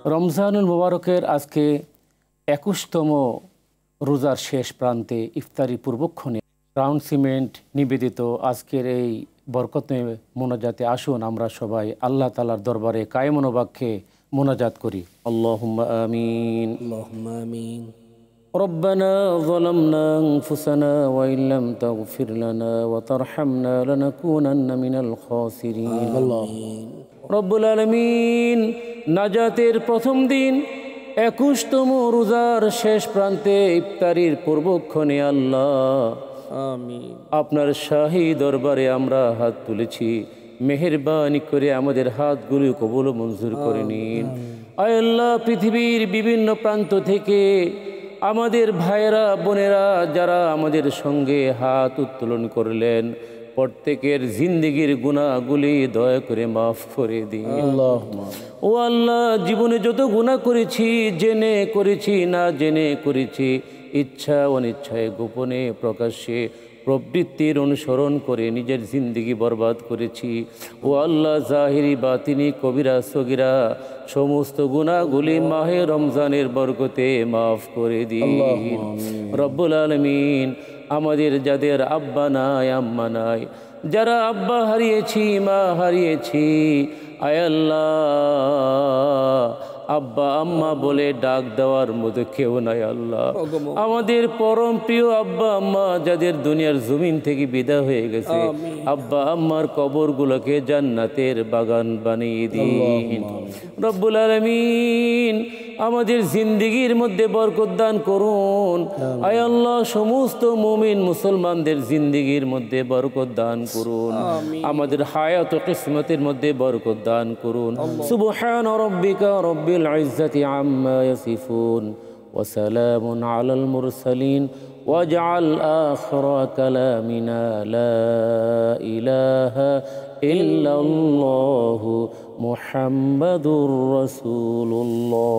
রমজানুল মুবারকের আজকে ২১তম রোজার শেষ প্রান্তে ইফতারি পূর্বক্ষণে রাউন্ড সিমেন্ট নিবেদিত আজকের এই বরকতময় মোনাজাতে আসুন আমরা সবাই আল্লাহ তাআলার দরবারে কায়েমনোবাক্যে মোনাজাত করি। আল্লাহুম্মা আমিন। আল্লাহুম্মা আমিন। ربنا ظلمنا أنفسنا وإن لم تغفر لنا وترحمنا لنكونن من الخاسرين। আমিন। রব্বুল আলামিন, নাজাতের প্রথম দিন ২১তম রোজার শেষ প্রান্তে ইফতারির পূর্বক্ষণে আল্লাহ আমিন। আপনার শাহী দরবারে আমরা হাত তুলেছি, মেহেরবানি করে আমাদের হাতগুলো কবুল ও মঞ্জুর করে নিন। আয় আল্লাহ, পৃথিবীর বিভিন্ন প্রান্ত থেকে আমাদের ভাইয়েরা বোনেরা যারা আমাদের সঙ্গে হাত উত্তোলন করলেন, প্রত্যেকের জিন্দেগির গুনাহগুলি দয়া করে মাফ করে দিন। ও আল্লাহ, জীবনে যত গুনাহ করেছি, জেনে করেছি না জেনে করেছি, ইচ্ছা অনিচ্ছায় গোপনে প্রকাশ্যে প্রবৃত্তির অনুসরণ করে নিজের জিন্দেগি বরবাদ করেছি। ও আল্লাহ, জাহিরি বাতিনি কবিরা সগিরা সমস্ত গুনাহগুলি মাহে রমজানের বরকতে মাফ করে দিন। রব্বুল আলামিন, আমাদের যাদের আব্বা নাই আম্মা নাই, যারা আব্বা হারিয়েছি মা হারিয়েছি, আয় আল্লাহ, আব্বা আম্মা বলে ডাক দেওয়ার মতো কেউ নাই আল্লাহ। আমাদের পরম প্রিয় আব্বা আম্মা যাদের দুনিয়ার জমিন থেকে বিদায় হয়ে গেছে, আব্বা আম্মার কবরগুলোকে জান্নাতের বাগান বানিয়ে দিন। রব্বুল আলামিন, আমাদের জিন্দেগির মধ্যে বরকত দান করুন। আয় আল্লাহ, সমস্ত মুমিন মুসলমানদের জিন্দেগির মধ্যে বরকত দান করুন। আমাদের হায়াত ও কিসমতের মধ্যে বরকত দান করুন। সুবহান রাব্বিকা রব্বিল ইজ্জাতি আম্মা ইয়াসিফুন ওয়া সালামুন আলাল মুরসালিন ওয়াজআল আখিরা কালামিনা লা ইলাহা ইল্লাল্লাহু মুহাম্মাদুর রাসূলুল্লাহ।